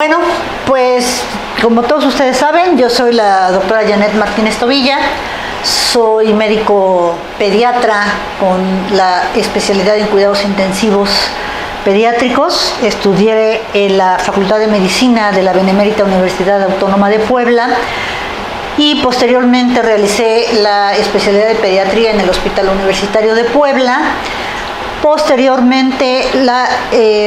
Bueno, pues como todos ustedes saben, yo soy la doctora Janet Martínez Tobilla, soy médico pediatra con la especialidad en cuidados intensivos pediátricos. Estudié en la Facultad de Medicina de la Benemérita Universidad Autónoma de Puebla y posteriormente realicé la especialidad de pediatría en el Hospital Universitario de Puebla. Posteriormente, la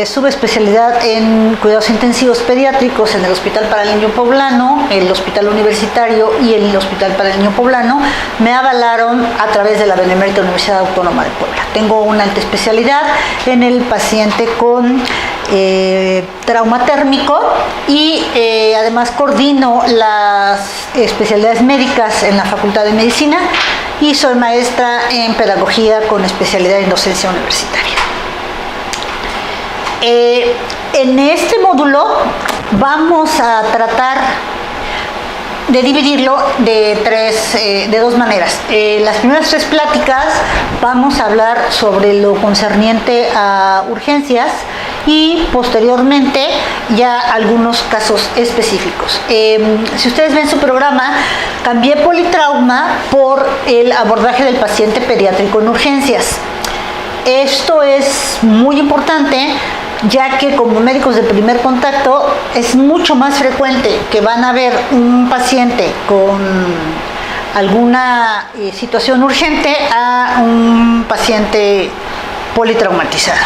subespecialidad en cuidados intensivos pediátricos en el Hospital para el Niño Poblano, el Hospital Universitario y el Hospital para el Niño Poblano me avalaron a través de la Benemérita Universidad Autónoma de Puebla. Tengo una alta especialidad en el paciente con trauma térmico y además coordino las especialidades médicas en la Facultad de Medicina y soy maestra en pedagogía con especialidad en docencia universitaria. En este módulo vamos a tratar de dividirlo de dos maneras. Las primeras tres pláticas vamos a hablar sobre lo concerniente a urgencias y posteriormente ya algunos casos específicos. Si ustedes ven su programa, cambié politrauma por el abordaje del paciente pediátrico en urgencias. Esto es muy importante, ya que como médicos de primer contacto es mucho más frecuente que van a ver un paciente con alguna situación urgente a un paciente politraumatizado.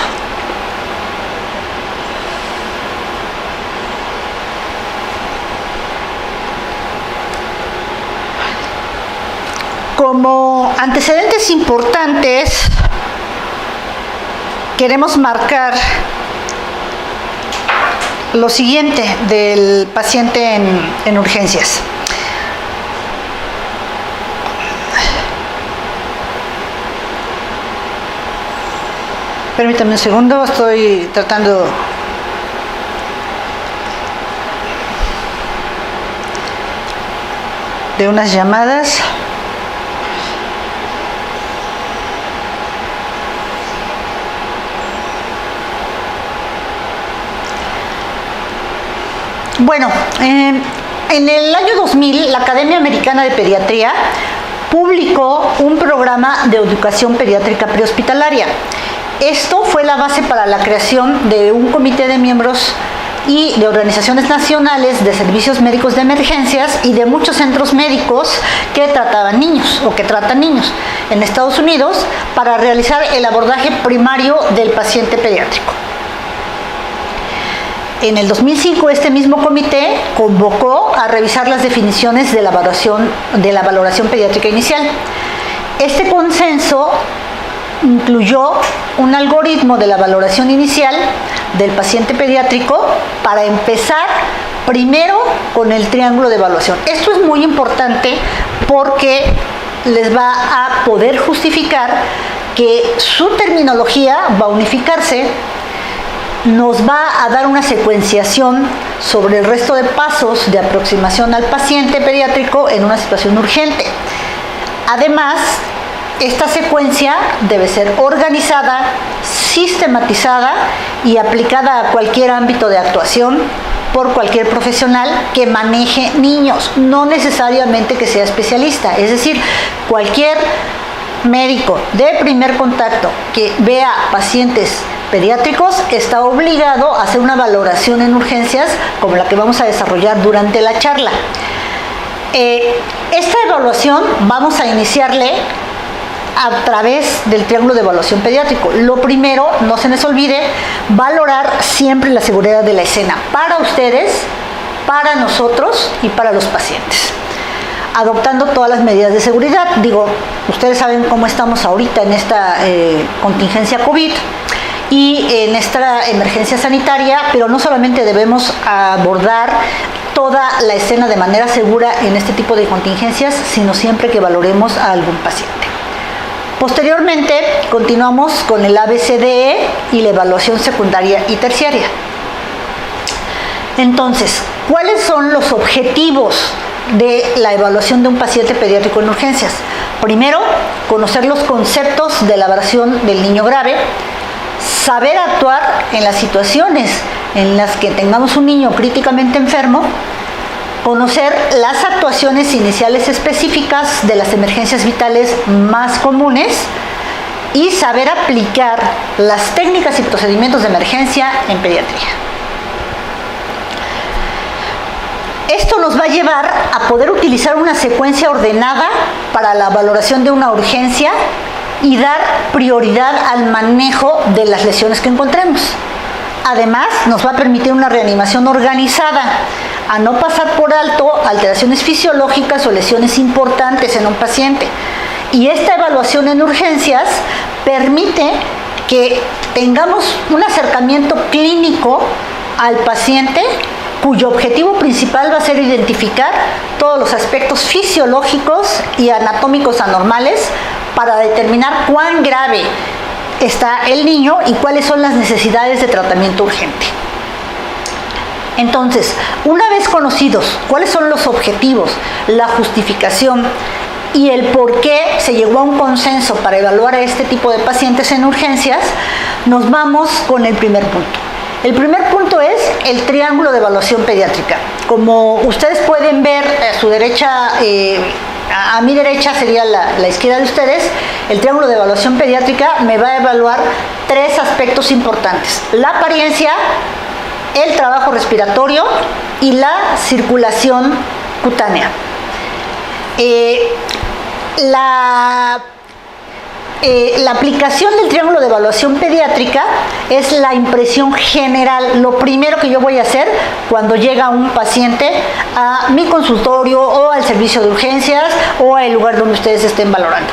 Como antecedentes importantes, queremos marcar lo siguiente del paciente en urgencias. Permítame un segundo, estoy tratando de unas llamadas. Bueno, en el año 2000, la Academia Americana de Pediatría publicó un programa de educación pediátrica prehospitalaria. Esto fue la base para la creación de un comité de miembros y de organizaciones nacionales de servicios médicos de emergencias y de muchos centros médicos que trataban niños o que tratan niños en Estados Unidos para realizar el abordaje primario del paciente pediátrico. En el 2005, este mismo comité convocó a revisar las definiciones de la valoración pediátrica inicial. Este consenso incluyó un algoritmo de la valoración inicial del paciente pediátrico para empezar primero con el triángulo de evaluación. Esto es muy importante porque les va a poder justificar que su terminología va a unificarse, nos va a dar una secuenciación sobre el resto de pasos de aproximación al paciente pediátrico en una situación urgente. Además, esta secuencia debe ser organizada, sistematizada y aplicada a cualquier ámbito de actuación por cualquier profesional que maneje niños, no necesariamente que sea especialista, es decir, cualquier médico de primer contacto que vea pacientes pediátricos está obligado a hacer una valoración en urgencias como la que vamos a desarrollar durante la charla. Esta evaluación vamos a iniciarle a través del triángulo de evaluación pediátrico. Lo primero, no se les olvide, valorar siempre la seguridad de la escena para ustedes, para nosotros y para los pacientes, adoptando todas las medidas de seguridad. Digo, ustedes saben cómo estamos ahorita en esta contingencia COVID y en esta emergencia sanitaria, pero no solamente debemos abordar toda la escena de manera segura en este tipo de contingencias, sino siempre que valoremos a algún paciente. Posteriormente, continuamos con el ABCDE y la evaluación secundaria y terciaria. Entonces, ¿cuáles son los objetivos de la evaluación de un paciente pediátrico en urgencias? Primero, conocer los conceptos de la evaluación del niño grave, saber actuar en las situaciones en las que tengamos un niño críticamente enfermo, conocer las actuaciones iniciales específicas de las emergencias vitales más comunes y saber aplicar las técnicas y procedimientos de emergencia en pediatría. Esto nos va a llevar a poder utilizar una secuencia ordenada para la valoración de una urgencia y dar prioridad al manejo de las lesiones que encontremos. Además, nos va a permitir una reanimación organizada, a no pasar por alto alteraciones fisiológicas o lesiones importantes en un paciente. Y esta evaluación en urgencias permite que tengamos un acercamiento clínico al paciente cuyo objetivo principal va a ser identificar todos los aspectos fisiológicos y anatómicos anormales para determinar cuán grave está el niño y cuáles son las necesidades de tratamiento urgente. Entonces, una vez conocidos cuáles son los objetivos, la justificación y el por qué se llegó a un consenso para evaluar a este tipo de pacientes en urgencias, nos vamos con el primer punto. El primer punto es el triángulo de evaluación pediátrica. Como ustedes pueden ver, a su derecha, a mi derecha sería la izquierda de ustedes, el triángulo de evaluación pediátrica me va a evaluar tres aspectos importantes: la apariencia, el trabajo respiratorio y la circulación cutánea. La aplicación del triángulo de evaluación pediátrica es la impresión general, lo primero que yo voy a hacer cuando llega un paciente a mi consultorio o al servicio de urgencias o al lugar donde ustedes estén valorando.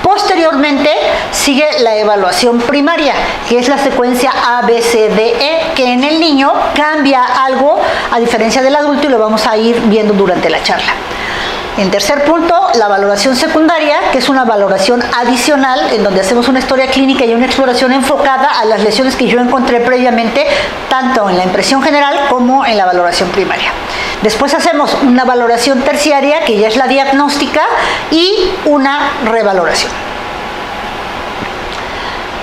Posteriormente sigue la evaluación primaria, que es la secuencia ABCDE, que en el niño cambia algo a diferencia del adulto y lo vamos a ir viendo durante la charla. En tercer punto, la valoración secundaria, que es una valoración adicional en donde hacemos una historia clínica y una exploración enfocada a las lesiones que yo encontré previamente, tanto en la impresión general como en la valoración primaria. Después hacemos una valoración terciaria, que ya es la diagnóstica, y una revaloración.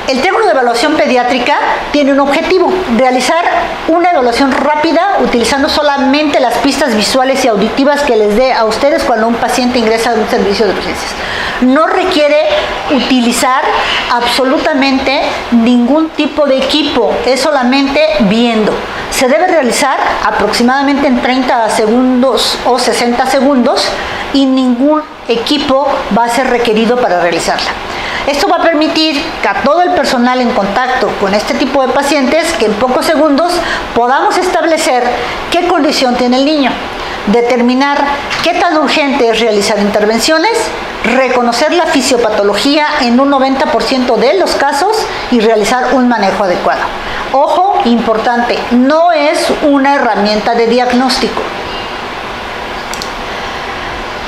El triángulo de evaluación pediátrica tiene un objetivo: realizar una evaluación rápida utilizando solamente las pistas visuales y auditivas que les dé a ustedes cuando un paciente ingresa a un servicio de urgencias. No requiere utilizar absolutamente ningún tipo de equipo, es solamente viendo. Se debe realizar aproximadamente en 30 segundos o 60 segundos y ningún equipo va a ser requerido para realizarla. Esto va a permitir que a todo el personal en contacto con este tipo de pacientes, que en pocos segundos podamos establecer qué condición tiene el niño, determinar qué tan urgente es realizar intervenciones, reconocer la fisiopatología en un 90% de los casos y realizar un manejo adecuado. Ojo, importante, no es una herramienta de diagnóstico.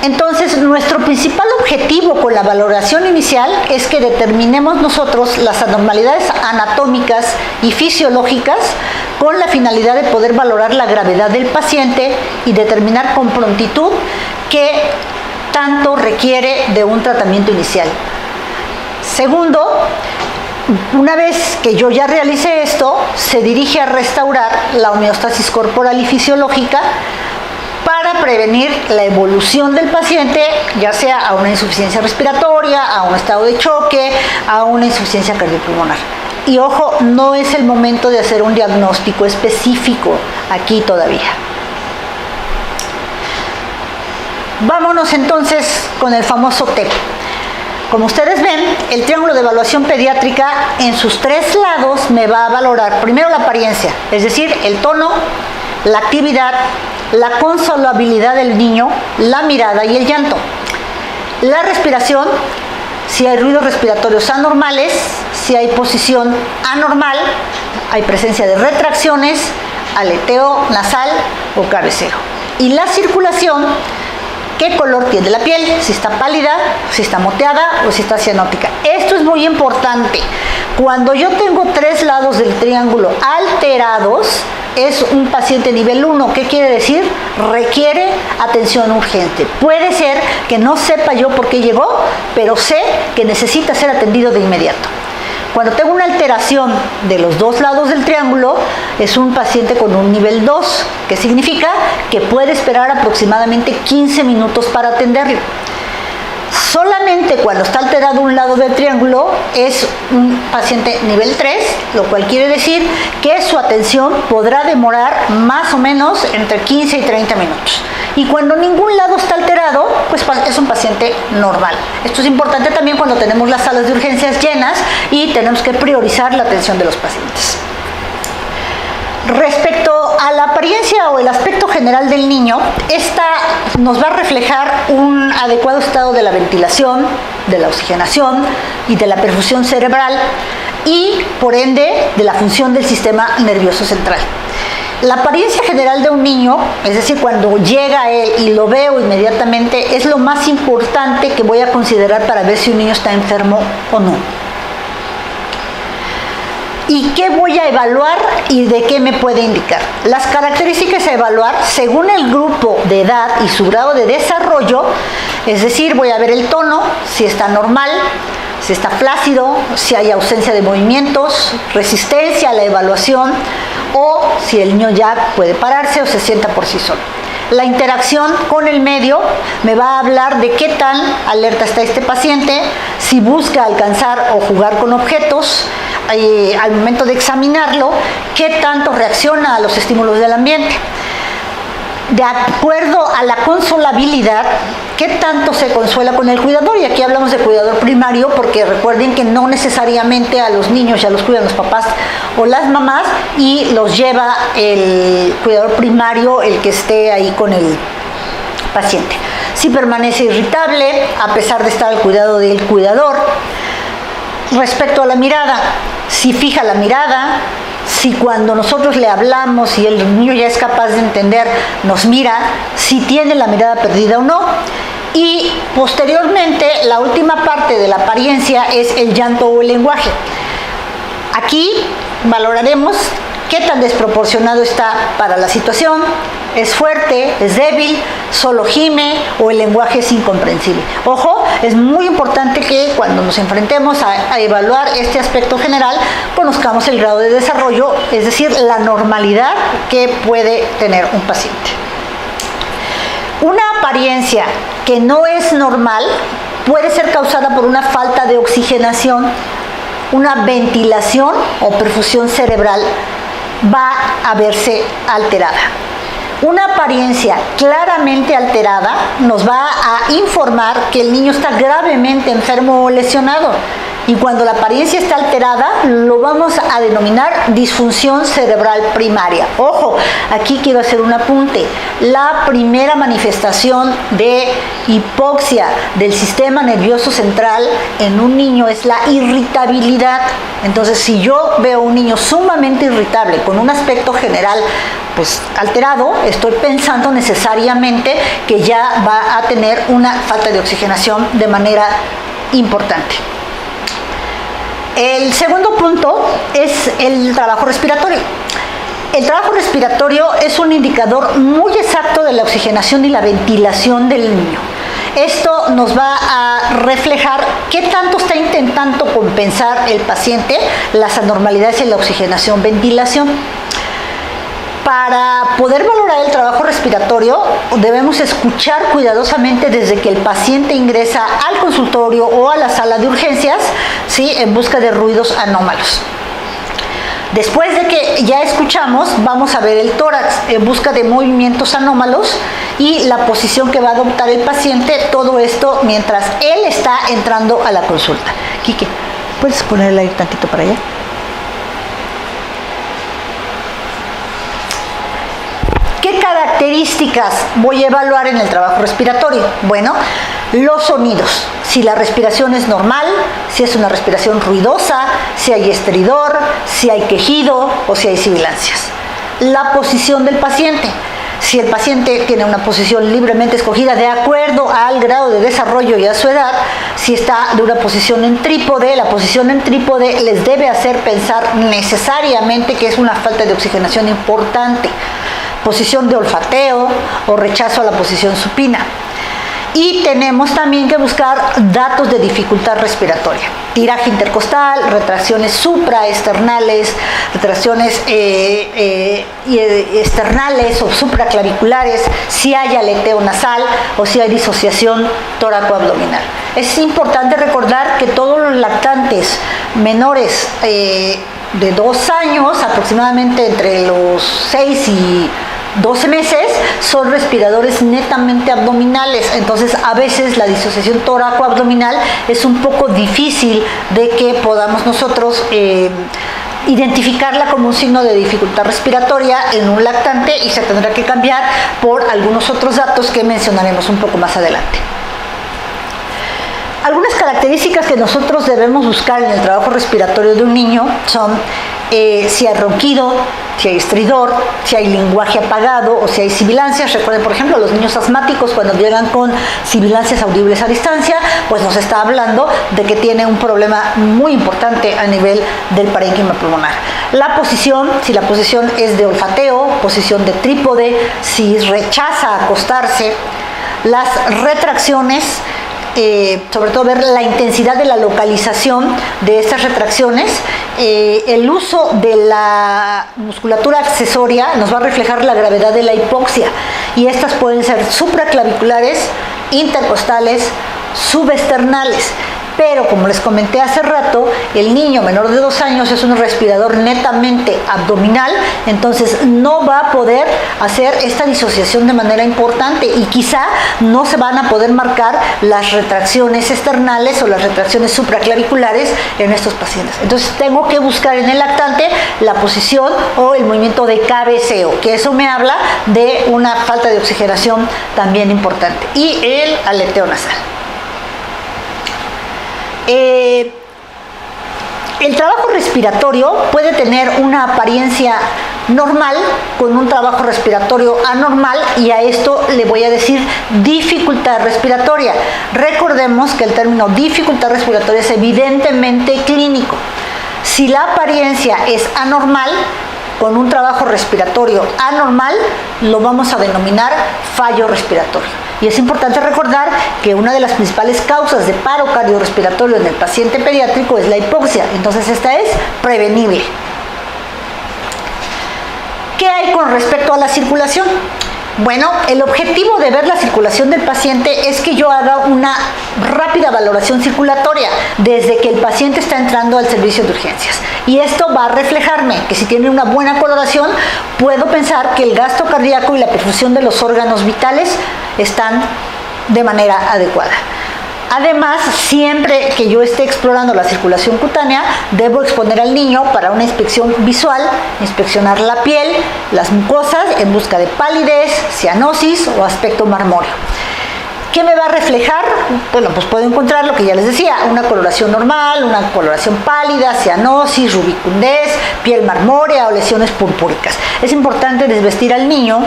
Entonces, nuestro principal objetivo con la valoración inicial es que determinemos nosotros las anormalidades anatómicas y fisiológicas con la finalidad de poder valorar la gravedad del paciente y determinar con prontitud qué tanto requiere de un tratamiento inicial. Segundo, una vez que yo ya realicé esto, se dirige a restaurar la homeostasis corporal y fisiológica para prevenir la evolución del paciente, ya sea a una insuficiencia respiratoria, a un estado de choque, a una insuficiencia cardiopulmonar. Y ojo, no es el momento de hacer un diagnóstico específico aquí todavía. Vámonos entonces con el famoso TEP. Como ustedes ven, el triángulo de evaluación pediátrica en sus tres lados me va a valorar primero la apariencia, es decir, el tono, la actividad, la consolabilidad del niño, la mirada y el llanto. La respiración, si hay ruidos respiratorios anormales, si hay posición anormal, hay presencia de retracciones, aleteo nasal o cabeceo. Y la circulación, ¿qué color tiene la piel? Si está pálida, si está moteada o si está cianótica. Esto es muy importante. Cuando yo tengo tres lados del triángulo alterados, es un paciente nivel 1. ¿Qué quiere decir? Requiere atención urgente. Puede ser que no sepa yo por qué llegó, pero sé que necesita ser atendido de inmediato. Cuando tengo una alteración de los dos lados del triángulo, es un paciente con un nivel 2, que significa que puede esperar aproximadamente 15 minutos para atenderlo. Solamente cuando está alterado un lado del triángulo es un paciente nivel 3, lo cual quiere decir que su atención podrá demorar más o menos entre 15 y 30 minutos. Y cuando ningún lado está alterado, pues es un paciente normal. Esto es importante también cuando tenemos las salas de urgencias llenas y tenemos que priorizar la atención de los pacientes. Respecto a la apariencia o el aspecto general del niño, esta nos va a reflejar un adecuado estado de la ventilación, de la oxigenación y de la perfusión cerebral y, por ende, de la función del sistema nervioso central. La apariencia general de un niño, es decir, cuando llega a él y lo veo inmediatamente, es lo más importante que voy a considerar para ver si un niño está enfermo o no. ¿Y qué voy a evaluar y de qué me puede indicar? Las características a evaluar según el grupo de edad y su grado de desarrollo, es decir, voy a ver el tono, si está normal, si está flácido, si hay ausencia de movimientos, resistencia a la evaluación o si el niño ya puede pararse o se sienta por sí solo. La interacción con el medio me va a hablar de qué tan alerta está este paciente, si busca alcanzar o jugar con objetos, al momento de examinarlo, qué tanto reacciona a los estímulos del ambiente. De acuerdo a la consolabilidad, qué tanto se consuela con el cuidador, y aquí hablamos de cuidador primario porque recuerden que no necesariamente a los niños ya los cuidan los papás o las mamás y los lleva el cuidador primario, el que esté ahí con el paciente. Si permanece irritable a pesar de estar al cuidado del cuidador. Respecto a la mirada, si fija la mirada, si cuando nosotros le hablamos y el niño ya es capaz de entender, nos mira, si tiene la mirada perdida o no. Y posteriormente, la última parte de la apariencia es el llanto o el lenguaje. Aquí valoraremos qué tan desproporcionado está para la situación, es fuerte, es débil, solo gime o el lenguaje es incomprensible. Ojo, es muy importante que cuando nos enfrentemos a evaluar este aspecto general, conozcamos el grado de desarrollo, es decir, la normalidad que puede tener un paciente. Una apariencia que no es normal puede ser causada por una falta de oxigenación, una ventilación o perfusión cerebral va a verse alterada. Una apariencia claramente alterada nos va a informar que el niño está gravemente enfermo o lesionado. Y cuando la apariencia está alterada, lo vamos a denominar disfunción cerebral primaria. Ojo, aquí quiero hacer un apunte. La primera manifestación de hipoxia del sistema nervioso central en un niño es la irritabilidad. Entonces, si yo veo un niño sumamente irritable, con un aspecto general pues alterado, estoy pensando necesariamente que ya va a tener una falta de oxigenación de manera importante. El segundo punto es el trabajo respiratorio. El trabajo respiratorio es un indicador muy exacto de la oxigenación y la ventilación del niño. Esto nos va a reflejar qué tanto está intentando compensar el paciente las anormalidades en la oxigenación-ventilación. Para poder valorar el trabajo respiratorio, debemos escuchar cuidadosamente desde que el paciente ingresa al consultorio o a la sala de urgencias, ¿sí?, en busca de ruidos anómalos. Después de que ya escuchamos, vamos a ver el tórax en busca de movimientos anómalos y la posición que va a adoptar el paciente, todo esto mientras él está entrando a la consulta. Quique, ¿puedes ponerle ahí tantito para allá? ¿Qué características voy a evaluar en el trabajo respiratorio? Bueno, los sonidos. Si la respiración es normal, si es una respiración ruidosa, si hay estridor, si hay quejido o si hay sibilancias. La posición del paciente. Si el paciente tiene una posición libremente escogida de acuerdo al grado de desarrollo y a su edad, si está de una posición en trípode, la posición en trípode les debe hacer pensar necesariamente que es una falta de oxigenación importante. Posición de olfateo o rechazo a la posición supina. Y tenemos también que buscar datos de dificultad respiratoria, tiraje intercostal, retracciones supraesternales, retracciones externales o supraclaviculares, si hay aleteo nasal o si hay disociación tóraco-abdominal. Es importante recordar que todos los lactantes menores de 2 años, aproximadamente entre los 6 y 12 meses, son respiradores netamente abdominales. Entonces a veces la disociación tóraco-abdominal es un poco difícil de que podamos nosotros identificarla como un signo de dificultad respiratoria en un lactante, y se tendrá que cambiar por algunos otros datos que mencionaremos un poco más adelante. Algunas características que nosotros debemos buscar en el trabajo respiratorio de un niño son si hay ronquido, si hay estridor, si hay lenguaje apagado o si hay sibilancias. Recuerden, por ejemplo, los niños asmáticos, cuando llegan con sibilancias audibles a distancia, pues nos está hablando de que tiene un problema muy importante a nivel del parénquima pulmonar. La posición, si la posición es de olfateo, posición de trípode, si rechaza acostarse, las retracciones, sobre todo ver la intensidad de la localización de estas retracciones, el uso de la musculatura accesoria nos va a reflejar la gravedad de la hipoxia, y estas pueden ser supraclaviculares, intercostales, subesternales. Pero como les comenté hace rato, el niño menor de 2 años es un respirador netamente abdominal, entonces no va a poder hacer esta disociación de manera importante, y quizá no se van a poder marcar las retracciones externales o las retracciones supraclaviculares en estos pacientes. Entonces tengo que buscar en el lactante la posición o el movimiento de cabeceo, que eso me habla de una falta de oxigenación también importante, y el aleteo nasal. El trabajo respiratorio puede tener una apariencia normal con un trabajo respiratorio anormal, y a esto le voy a decir dificultad respiratoria. Recordemos que el término dificultad respiratoria es evidentemente clínico. Si la apariencia es anormal, con un trabajo respiratorio anormal, lo vamos a denominar fallo respiratorio. Y es importante recordar que una de las principales causas de paro cardiorrespiratorio en el paciente pediátrico es la hipoxia, entonces esta es prevenible. ¿Qué hay con respecto a la circulación? Bueno, el objetivo de ver la circulación del paciente es que yo haga una rápida valoración circulatoria desde que el paciente está entrando al servicio de urgencias. Y esto va a reflejarme que si tiene una buena coloración, puedo pensar que el gasto cardíaco y la perfusión de los órganos vitales están de manera adecuada. Además, siempre que yo esté explorando la circulación cutánea, debo exponer al niño para una inspección visual, inspeccionar la piel, las mucosas en busca de palidez, cianosis o aspecto marmóreo. ¿Qué me va a reflejar? Bueno, pues puedo encontrar lo que ya les decía, una coloración normal, una coloración pálida, cianosis, rubicundez, piel marmórea o lesiones purpúricas. Es importante desvestir al niño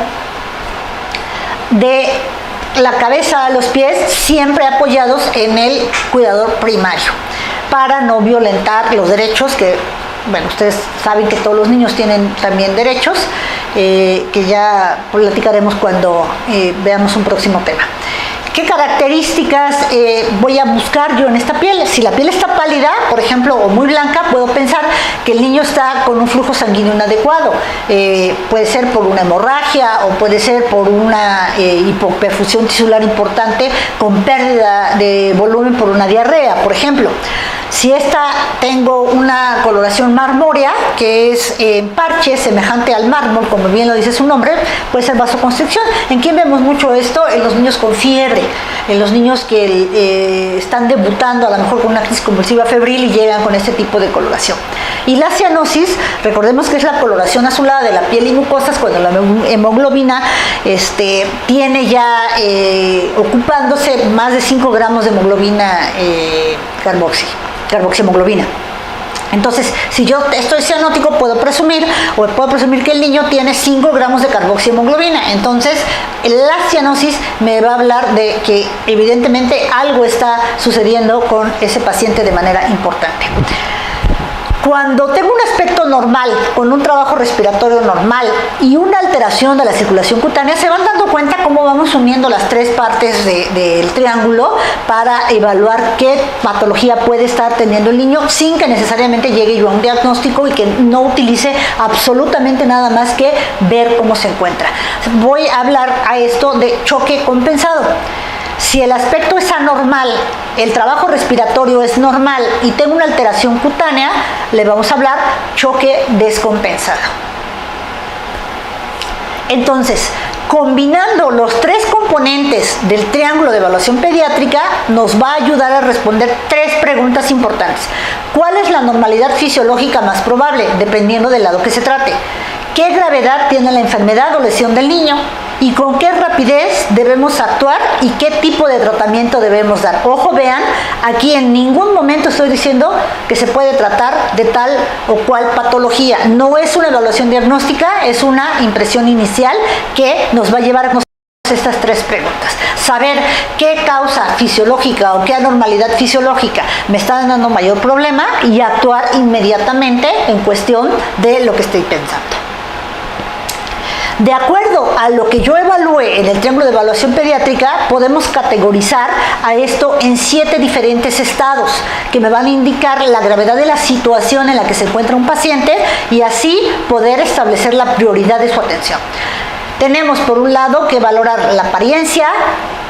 de la cabeza a los pies, siempre apoyados en el cuidador primario, para no violentar los derechos que, bueno, ustedes saben que todos los niños tienen también derechos, que ya platicaremos cuando veamos un próximo tema. ¿Qué características voy a buscar yo en esta piel? Si la piel está pálida, por ejemplo, o muy blanca, puedo pensar que el niño está con un flujo sanguíneo inadecuado. Puede ser por una hemorragia o puede ser por una hipoperfusión tisular importante con pérdida de volumen por una diarrea, por ejemplo. Si tengo una coloración marmórea, que es en parche, semejante al mármol, como bien lo dice su nombre, puede ser vasoconstricción. ¿En quién vemos mucho esto? En los niños con fiebre, en los niños que están debutando a lo mejor con una crisis convulsiva febril y llegan con este tipo de coloración. Y la cianosis, recordemos que es la coloración azulada de la piel y mucosas cuando la hemoglobina tiene ya ocupándose más de 5 gramos de hemoglobina carboxihemoglobina. Entonces, si yo estoy cianótico, puedo presumir que el niño tiene 5 gramos de carboxihemoglobina. Entonces, la cianosis me va a hablar de que evidentemente algo está sucediendo con ese paciente de manera importante. Cuando tengo un aspecto normal, con un trabajo respiratorio normal y una alteración de la circulación cutánea, se van dando cuenta cómo vamos uniendo las tres partes del triángulo para evaluar qué patología puede estar teniendo el niño sin que necesariamente llegue yo a un diagnóstico y que no utilice absolutamente nada más que ver cómo se encuentra. Voy a hablar a esto de choque compensado. Si el aspecto es anormal, el trabajo respiratorio es normal y tengo una alteración cutánea, le vamos a hablar choque descompensado. Entonces, combinando los tres componentes del triángulo de evaluación pediátrica, nos va a ayudar a responder tres preguntas importantes. ¿Cuál es la normalidad fisiológica más probable, dependiendo del lado que se trate? ¿Qué gravedad tiene la enfermedad o lesión del niño? ¿Y con qué rapidez debemos actuar y qué tipo de tratamiento debemos dar? Ojo, vean, aquí en ningún momento estoy diciendo que se puede tratar de tal o cual patología. No es una evaluación diagnóstica, es una impresión inicial que nos va a llevar a conocer estas tres preguntas. Saber qué causa fisiológica o qué anormalidad fisiológica me está dando mayor problema y actuar inmediatamente en cuestión de lo que estoy pensando. De acuerdo a lo que yo evalúe en el triángulo de evaluación pediátrica, podemos categorizar a esto en 7 diferentes estados que me van a indicar la gravedad de la situación en la que se encuentra un paciente y así poder establecer la prioridad de su atención. Tenemos por un lado que valorar la apariencia,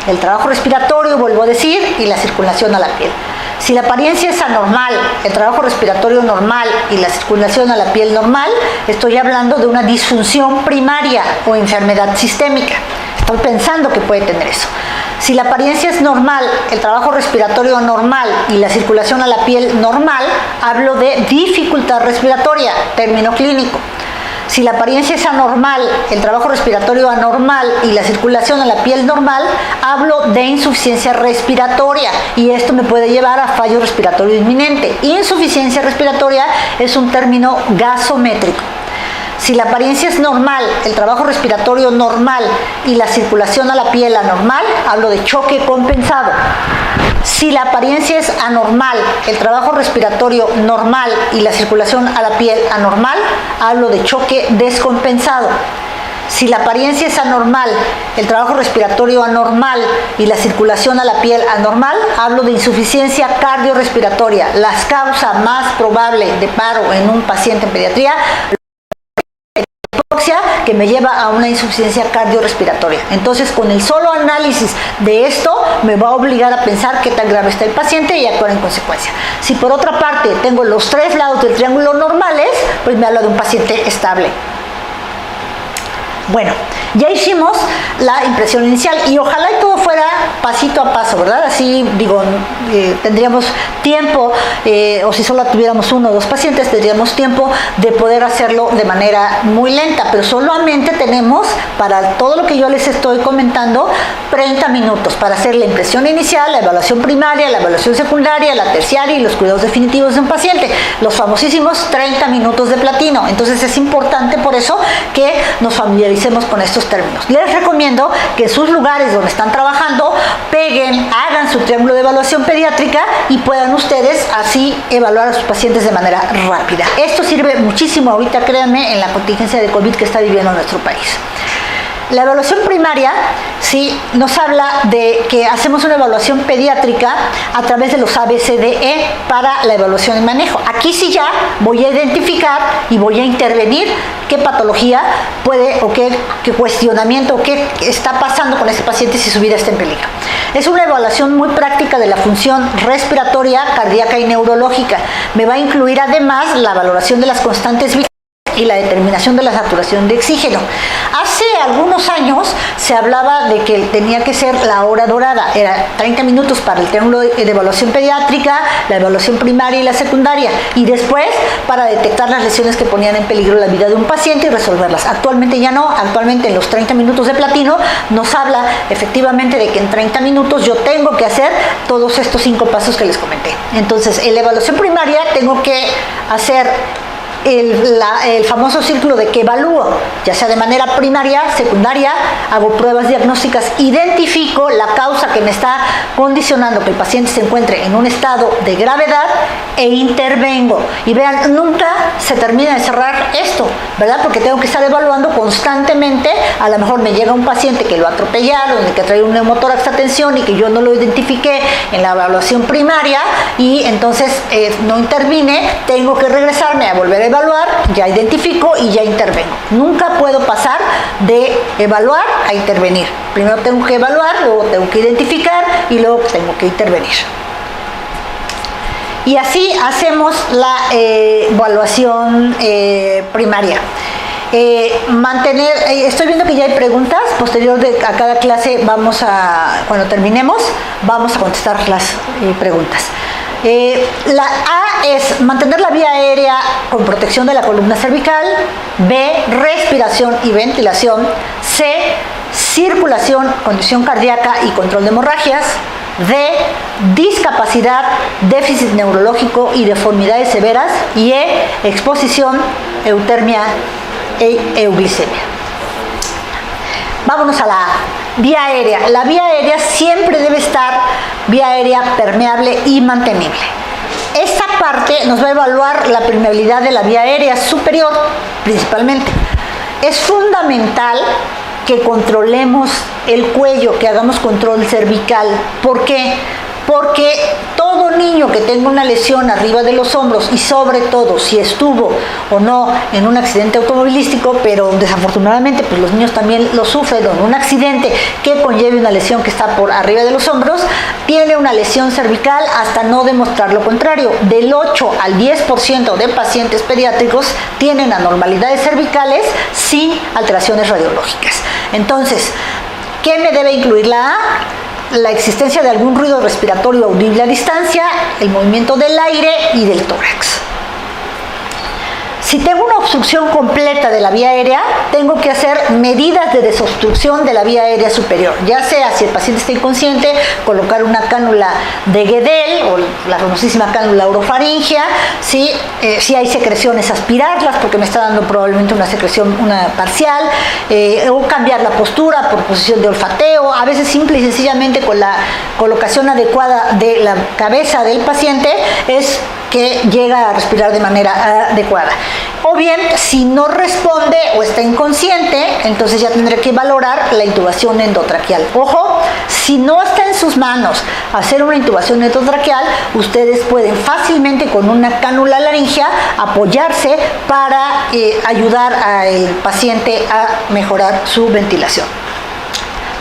el trabajo respiratorio, vuelvo a decir, y la circulación a la piel. Si la apariencia es anormal, el trabajo respiratorio normal y la circulación a la piel normal, estoy hablando de una disfunción primaria o enfermedad sistémica. Estoy pensando que puede tener eso. Si la apariencia es normal, el trabajo respiratorio normal y la circulación a la piel normal, hablo de dificultad respiratoria, término clínico. Si la apariencia es anormal, el trabajo respiratorio anormal y la circulación a la piel normal, hablo de insuficiencia respiratoria y esto me puede llevar a fallo respiratorio inminente. Insuficiencia respiratoria es un término gasométrico. Si la apariencia es normal, el trabajo respiratorio normal y la circulación a la piel anormal, hablo de choque compensado. Si la apariencia es anormal, el trabajo respiratorio normal y la circulación a la piel anormal, hablo de choque descompensado. Si la apariencia es anormal, el trabajo respiratorio anormal y la circulación a la piel anormal, hablo de insuficiencia cardiorrespiratoria. La causa más probable de paro en un paciente en pediatría que me lleva a una insuficiencia cardiorrespiratoria. Entonces, con el solo análisis de esto, me va a obligar a pensar qué tan grave está el paciente y actuar en consecuencia. Si por otra parte tengo los tres lados del triángulo normales, pues me habla de un paciente estable. Bueno, ya hicimos la impresión inicial y ojalá y todo fuera pasito a paso, ¿verdad? Así, digo, tendríamos tiempo, o si solo tuviéramos 1 o 2 pacientes, tendríamos tiempo de poder hacerlo de manera muy lenta, pero solamente tenemos, para todo lo que yo les estoy comentando, 30 minutos para hacer la impresión inicial, la evaluación primaria, la evaluación secundaria, la terciaria y los cuidados definitivos de un paciente, los famosísimos 30 minutos de platino. Entonces es importante por eso que nos familiaricemos con estos términos. Les recomiendo que en sus lugares donde están trabajando peguen, hagan su triángulo de evaluación pediátrica y puedan ustedes así evaluar a sus pacientes de manera rápida. Esto sirve muchísimo ahorita, créanme, en la contingencia de COVID que está viviendo nuestro país. La evaluación primaria, sí, nos habla de que hacemos una evaluación pediátrica a través de los ABCDE para la evaluación y manejo. Aquí sí ya voy a identificar y voy a intervenir qué patología puede o qué cuestionamiento o qué está pasando con este paciente si su vida está en peligro. Es una evaluación muy práctica de la función respiratoria, cardíaca y neurológica. Me va a incluir además la valoración de las constantes vitales y la determinación de la saturación de oxígeno. Hace algunos años se hablaba de que tenía que ser la hora dorada, era 30 minutos para el triángulo de evaluación pediátrica, la evaluación primaria y la secundaria, y después para detectar las lesiones que ponían en peligro la vida de un paciente y resolverlas. Actualmente ya no, actualmente en los 30 minutos de platino nos habla efectivamente de que en 30 minutos yo tengo que hacer todos estos 5 pasos que les comenté. Entonces, en la evaluación primaria tengo que hacer el famoso círculo de que evalúo, ya sea de manera primaria, secundaria, hago pruebas diagnósticas, identifico la causa que me está condicionando que el paciente se encuentre en un estado de gravedad e intervengo. Y vean, nunca se termina de cerrar esto, ¿verdad? Porque tengo que estar evaluando constantemente. A lo mejor me llega un paciente que lo atropellaron, que trae un neumotórax a tensión y que yo no lo identifiqué en la evaluación primaria y entonces no intervine, tengo que regresarme a volver a evaluar, ya identifico y ya intervengo. Nunca puedo pasar de evaluar a intervenir. Primero tengo que evaluar, luego tengo que identificar y luego tengo que intervenir. Y así hacemos la evaluación primaria. Estoy viendo que ya hay preguntas. Posterior a cada clase cuando terminemos, vamos a contestar las preguntas. La A es mantener la vía aérea con protección de la columna cervical. B, respiración y ventilación. C, circulación, condición cardíaca y control de hemorragias. D, discapacidad, déficit neurológico y deformidades severas. Y E, exposición, eutermia e euglicemia. Vámonos a la A, vía aérea. La vía aérea siempre debe estar vía aérea permeable y mantenible. Esta parte nos va a evaluar la permeabilidad de la vía aérea superior, principalmente. Es fundamental que controlemos el cuello, que hagamos control cervical. ¿Por qué? Porque todo niño que tenga una lesión arriba de los hombros y sobre todo si estuvo o no en un accidente automovilístico, pero desafortunadamente pues los niños también lo sufren, en un accidente que conlleve una lesión que está por arriba de los hombros, tiene una lesión cervical hasta no demostrar lo contrario. Del 8 al 10% de pacientes pediátricos tienen anormalidades cervicales sin alteraciones radiológicas. Entonces, ¿qué me debe incluir la A? La existencia de algún ruido respiratorio audible a distancia, el movimiento del aire y del tórax. Si tengo una obstrucción completa de la vía aérea, tengo que hacer medidas de desobstrucción de la vía aérea superior, ya sea si el paciente está inconsciente, colocar una cánula de Guedel o la famosísima cánula orofaringea, si hay secreciones, aspirarlas porque me está dando probablemente una secreción parcial, o cambiar la postura por posición de olfateo, a veces simple y sencillamente con la colocación adecuada de la cabeza del paciente es que llega a respirar de manera adecuada. O bien, si no responde o está inconsciente, entonces ya tendré que valorar la intubación endotraqueal. Ojo, si no está en sus manos hacer una intubación endotraqueal, ustedes pueden fácilmente con una cánula laringea apoyarse para ayudar al paciente a mejorar su ventilación.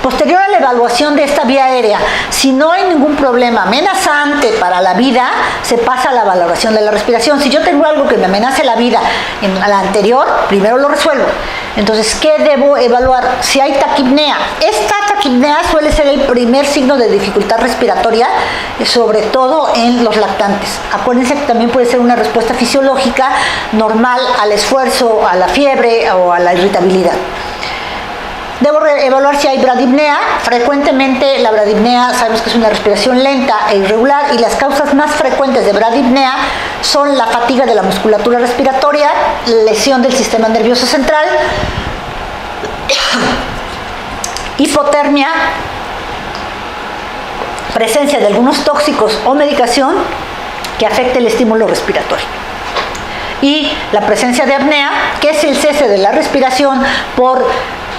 Posterior a la evaluación de esta vía aérea, si no hay ningún problema amenazante para la vida, se pasa a la valoración de la respiración. Si yo tengo algo que me amenace la vida en la anterior, primero lo resuelvo. Entonces, ¿qué debo evaluar? Si hay taquipnea. Esta taquipnea suele ser el primer signo de dificultad respiratoria, sobre todo en los lactantes. Acuérdense que también puede ser una respuesta fisiológica normal al esfuerzo, a la fiebre o a la irritabilidad. Debo evaluar si hay bradipnea. Frecuentemente la bradipnea sabemos que es una respiración lenta e irregular y las causas más frecuentes de bradipnea son la fatiga de la musculatura respiratoria, lesión del sistema nervioso central, hipotermia, presencia de algunos tóxicos o medicación que afecte el estímulo respiratorio. Y la presencia de apnea, que es el cese de la respiración por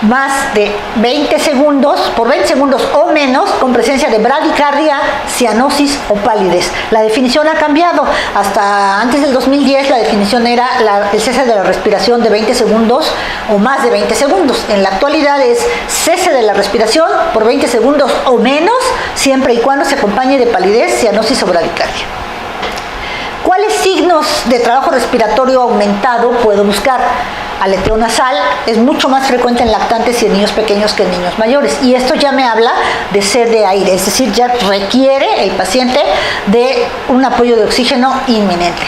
más de 20 segundos, por 20 segundos o menos, con presencia de bradicardia, cianosis o palidez. La definición ha cambiado. Hasta antes del 2010 la definición era el cese de la respiración de 20 segundos o más de 20 segundos. En la actualidad es cese de la respiración por 20 segundos o menos, siempre y cuando se acompañe de palidez, cianosis o bradicardia. ¿Cuáles signos de trabajo respiratorio aumentado puedo buscar? Aleteo nasal es mucho más frecuente en lactantes y en niños pequeños que en niños mayores. Y esto ya me habla de sed de aire, es decir, ya requiere el paciente de un apoyo de oxígeno inminente.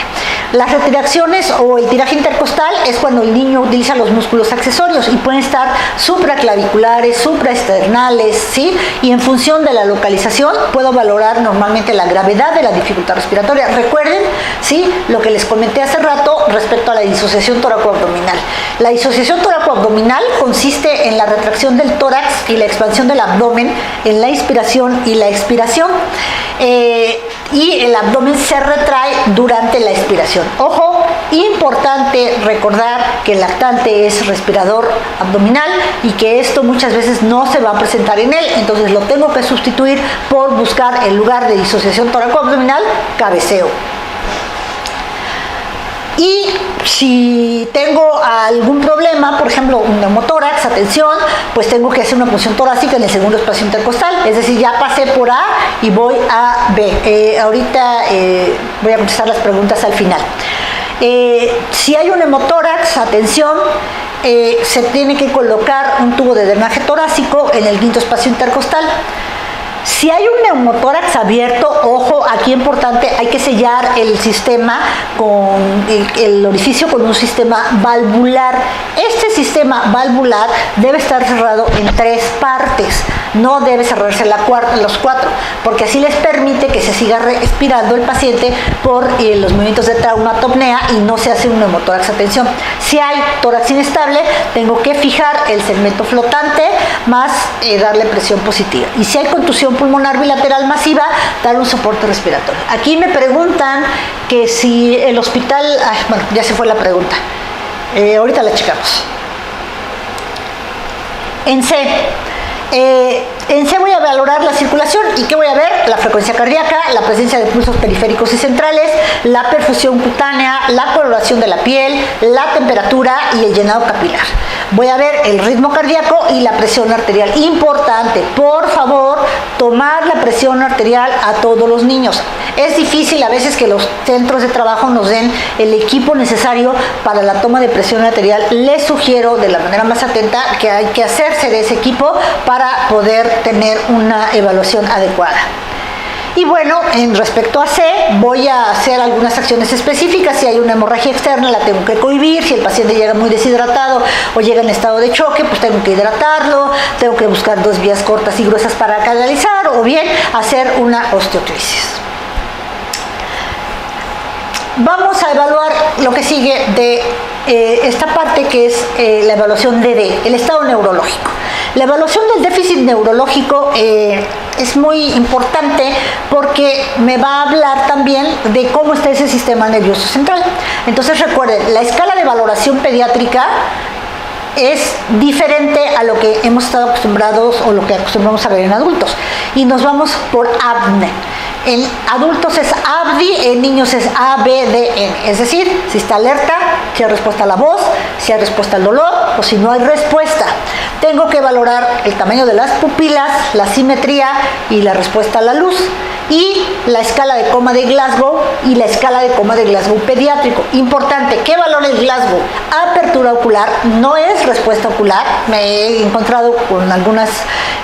Las retracciones o el tiraje intercostal es cuando el niño utiliza los músculos accesorios y pueden estar supraclaviculares, supraesternales, ¿sí? Y en función de la localización puedo valorar normalmente la gravedad de la dificultad respiratoria. Recuerden, ¿sí?, lo que les comenté hace rato respecto a la disociación tóraco-abdominal. La disociación tóraco-abdominal consiste en la retracción del tórax y la expansión del abdomen en la inspiración y la expiración. Y el abdomen se retrae durante la expiración. Ojo, importante recordar que el lactante es respirador abdominal y que esto muchas veces no se va a presentar en él, entonces lo tengo que sustituir por buscar en lugar de disociación tóraco-abdominal, cabeceo. Y si tengo algún problema, por ejemplo, un neumotórax, atención, pues tengo que hacer una punción torácica en el segundo espacio intercostal. Es decir, ya pasé por A y voy a B. Ahorita voy a contestar las preguntas al final. Si hay un neumotórax, atención, se tiene que colocar un tubo de drenaje torácico en el quinto espacio intercostal. Si hay un neumotórax abierto, ojo, aquí importante, hay que sellar el sistema con el orificio con un sistema valvular. Este sistema valvular debe estar cerrado en 3 partes, no debe cerrarse los 4, porque así les permite que se siga respirando el paciente por los movimientos de traumatopnea y no se hace un neumotórax. Atención, si hay tórax inestable, tengo que fijar el segmento flotante más darle presión positiva. Y si hay contusión pulmonar bilateral masiva, dar un soporte respiratorio. Aquí me preguntan que si el hospital, bueno, ya se fue la pregunta, ahorita la checamos. En C voy a valorar la circulación. ¿Y qué voy a ver? La frecuencia cardíaca, la presencia de pulsos periféricos y centrales, la perfusión cutánea, la coloración de la piel, la temperatura y el llenado capilar. Voy a ver el ritmo cardíaco y la presión arterial. Importante, por favor, tomar la presión arterial a todos los niños. Es difícil a veces que los centros de trabajo nos den el equipo necesario para la toma de presión arterial. Les sugiero de la manera más atenta que hay que hacerse de ese equipo para poder tener una evaluación adecuada. Y bueno, en respecto a C, voy a hacer algunas acciones específicas. Si hay una hemorragia externa, la tengo que cohibir. Si el paciente llega muy deshidratado o llega en estado de choque, pues tengo que hidratarlo, tengo que buscar 2 vías cortas y gruesas para canalizar, o bien hacer una osteocrisis. Vamos a evaluar lo que sigue de esta parte, que es la evaluación de D, el estado neurológico. La evaluación del déficit neurológico es muy importante porque me va a hablar también de cómo está ese sistema nervioso central. Entonces recuerden, la escala de valoración pediátrica es diferente a lo que hemos estado acostumbrados o lo que acostumbramos a ver en adultos. Y nos vamos por ABNE. En adultos es ABDI, en niños es ABDN. Es decir, si está alerta, si hay respuesta a la voz, si hay respuesta al dolor o si no hay respuesta. Tengo que valorar el tamaño de las pupilas, la simetría y la respuesta a la luz. Y la escala de coma de Glasgow y la escala de coma de Glasgow pediátrico. Importante, ¿qué valora el Glasgow? Apertura ocular, no es respuesta ocular. Me he encontrado con algunas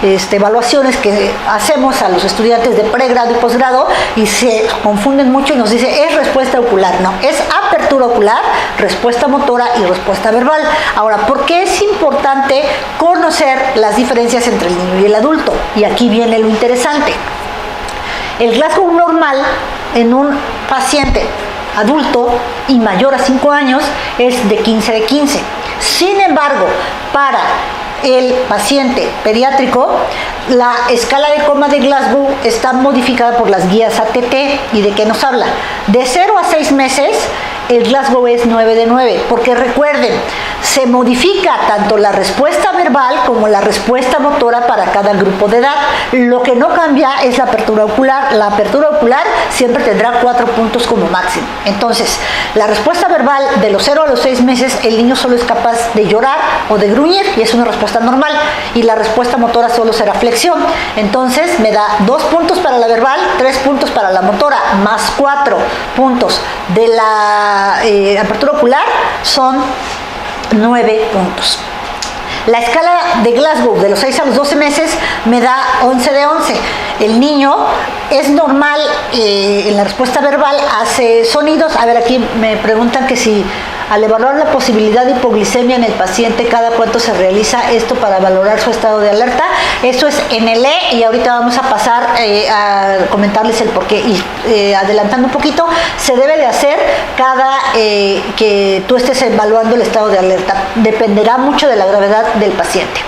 evaluaciones que hacemos a los estudiantes de pregrado y posgrado y se confunden mucho y nos dice, es respuesta ocular. No, es apertura ocular, respuesta motora y respuesta verbal. Ahora, ¿por qué es importante conocer las diferencias entre el niño y el adulto? Y aquí viene lo interesante. El Glasgow normal en un paciente adulto y mayor a 5 años es de 15 de 15. Sin embargo, para el paciente pediátrico, la escala de coma de Glasgow está modificada por las guías ATT. ¿Y de qué nos habla? De 0 a 6 meses, el Glasgow es 9 de 9, porque recuerden, se modifica tanto la respuesta verbal como la respuesta motora para cada grupo de edad. Lo que no cambia es la apertura ocular. La apertura ocular siempre tendrá 4 puntos como máximo. Entonces, la respuesta verbal de los 0 a los 6 meses, el niño solo es capaz de llorar o de gruñir y es una respuesta normal. Y la respuesta motora solo será flexión. Entonces, me da 2 puntos para la verbal, 3 puntos para la motora, más 4 puntos de la apertura ocular, son 9 puntos. La escala de Glasgow de los 6 a los 12 meses me da 11 de 11. El niño es normal, en la respuesta verbal hace sonidos. A ver, aquí me preguntan que si al evaluar la posibilidad de hipoglicemia en el paciente, cada cuánto se realiza esto para valorar su estado de alerta. Eso es en el E, y ahorita vamos a pasar a comentarles el porqué. Y adelantando un poquito, se debe de hacer cada que tú estés evaluando el estado de alerta. Dependerá mucho de la gravedad del paciente.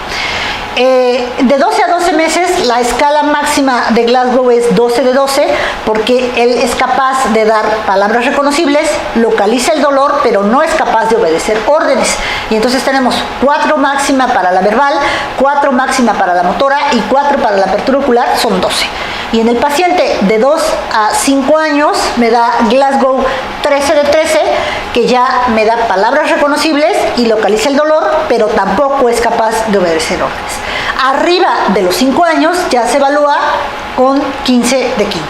De 12 a 12 meses, la escala máxima de Glasgow es 12 de 12, porque él es capaz de dar palabras reconocibles, localiza el dolor, pero no es capaz de obedecer órdenes. Y entonces tenemos 4 máxima para la verbal, 4 máxima para la motora y 4 para la apertura ocular, son 12. Y en el paciente de 2 a 5 años me da Glasgow 13 de 13, que ya me da palabras reconocibles y localiza el dolor, pero tampoco es capaz de obedecer órdenes. Arriba de los 5 años ya se evalúa con 15 de 15.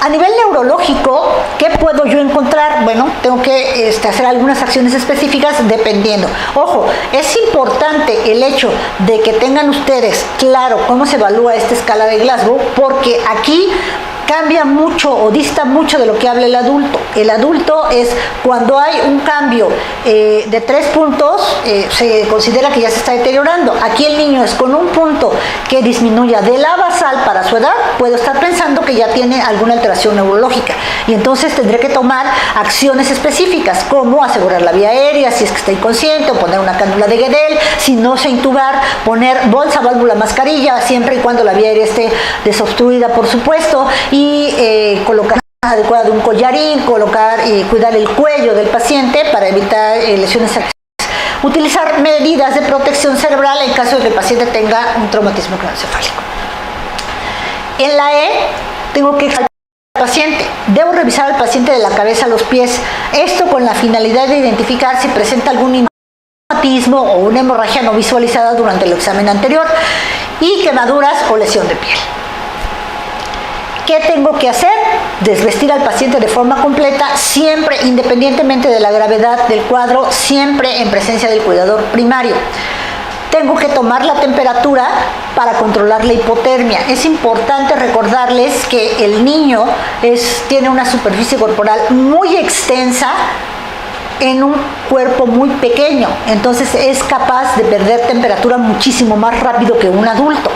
A nivel neurológico, ¿qué puedo yo encontrar? Bueno, tengo que hacer algunas acciones específicas dependiendo. Ojo, es importante el hecho de que tengan ustedes claro cómo se evalúa esta escala de Glasgow, porque aquí cambia mucho o dista mucho de lo que habla el adulto. El adulto es cuando hay un cambio de 3 puntos, se considera que ya se está deteriorando. Aquí el niño es con un punto que disminuya de la basal para su edad, puedo estar pensando que ya tiene alguna alteración neurológica, y entonces tendré que tomar acciones específicas, como asegurar la vía aérea si es que está inconsciente, o poner una cánula de Guedel, si no sé intubar, poner bolsa, válvula, mascarilla, siempre y cuando la vía aérea esté desobstruida, por supuesto, y colocar adecuado un collarín, colocar y cuidar el cuello del paciente para evitar lesiones cervicales. Utilizar medidas de protección cerebral en caso de que el paciente tenga un traumatismo craneoencefálico. En la E, tengo que examinar al paciente. Debo revisar al paciente de la cabeza a los pies. Esto con la finalidad de identificar si presenta algún traumatismo o una hemorragia no visualizada durante el examen anterior, y quemaduras o lesión de piel. ¿Qué tengo que hacer? Desvestir al paciente de forma completa, siempre, independientemente de la gravedad del cuadro, siempre en presencia del cuidador primario. Tengo que tomar la temperatura para controlar la hipotermia. Es importante recordarles que el niño tiene una superficie corporal muy extensa en un cuerpo muy pequeño, entonces es capaz de perder temperatura muchísimo más rápido que un adulto.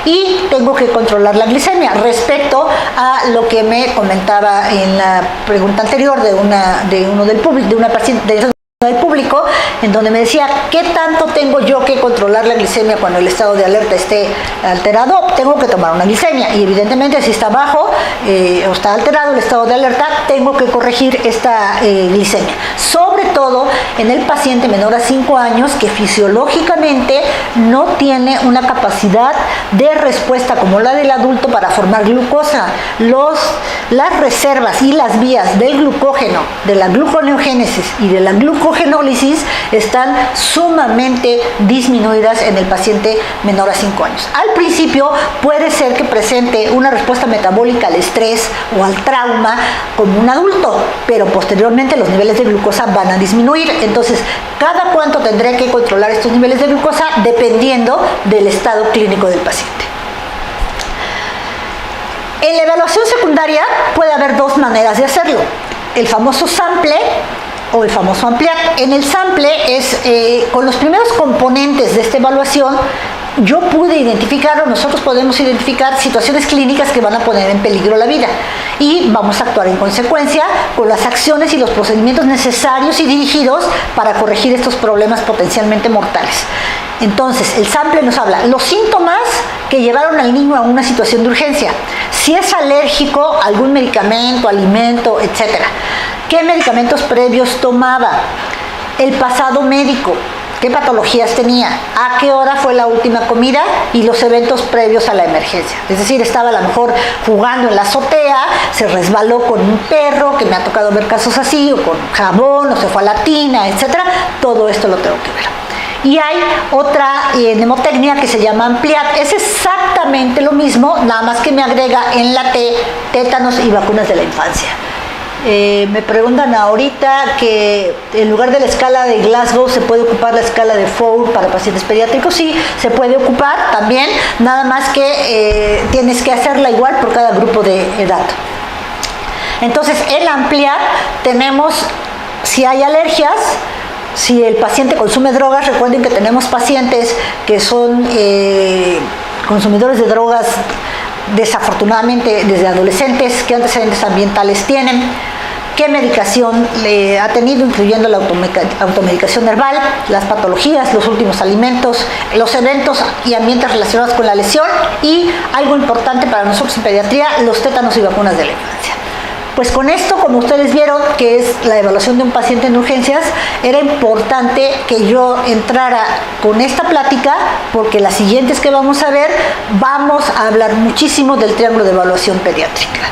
Y tengo que controlar la glicemia. Respecto a lo que me comentaba en la pregunta anterior de una paciente del público, en donde me decía, ¿qué tanto tengo yo que controlar la glicemia cuando el estado de alerta esté alterado? Tengo que tomar una glicemia, y evidentemente si está bajo o está alterado el estado de alerta, tengo que corregir esta glicemia, sobre todo en el paciente menor a 5 años que fisiológicamente no tiene una capacidad de respuesta como la del adulto para formar glucosa. Las reservas y las vías del glucógeno, de la gluconeogénesis y de la glucogenólisis están sumamente disminuidas en el paciente menor a 5 años. Al principio puede ser que presente una respuesta metabólica al estrés o al trauma como un adulto, pero posteriormente los niveles de glucosa van a disminuir. Entonces, ¿cada cuánto tendré que controlar estos niveles de glucosa? Dependiendo del estado clínico del paciente. En la evaluación secundaria puede haber 2 maneras de hacerlo: el famoso sample o el famoso ampliar. En el sample es con los primeros componentes de esta evaluación, yo pude identificar, o nosotros podemos identificar, situaciones clínicas que van a poner en peligro la vida, y vamos a actuar en consecuencia con las acciones y los procedimientos necesarios y dirigidos para corregir estos problemas potencialmente mortales. Entonces, el sample nos habla los síntomas que llevaron al niño a una situación de urgencia, si es alérgico a algún medicamento, alimento, etc. ¿Qué medicamentos previos tomaba? El pasado médico, qué patologías tenía, a qué hora fue la última comida y los eventos previos a la emergencia. Es decir, estaba a lo mejor jugando en la azotea, se resbaló con un perro, que me ha tocado ver casos así, o con jabón, o se fue a la tina, etc. Todo esto lo tengo que ver. Y hay otra mnemotecnia que se llama ampliar. Es exactamente lo mismo, nada más que me agrega en la T, tétanos y vacunas de la infancia. Me preguntan ahorita que en lugar de la escala de Glasgow se puede ocupar la escala de Foucault para pacientes pediátricos. Sí, se puede ocupar también, nada más que tienes que hacerla igual por cada grupo de edad. Entonces, el ampliar tenemos si hay alergias, si el paciente consume drogas. Recuerden que tenemos pacientes que son consumidores de drogas desafortunadamente desde adolescentes, qué antecedentes ambientales tienen, qué medicación le ha tenido, incluyendo la automedicación herbal, las patologías, los últimos alimentos, los eventos y ambientes relacionados con la lesión y, algo importante para nosotros en pediatría, los tétanos y vacunas de la infancia. Pues con esto, como ustedes vieron, que es la evaluación de un paciente en urgencias, era importante que yo entrara con esta plática, porque las siguientes que vamos a ver, vamos a hablar muchísimo del triángulo de evaluación pediátrica.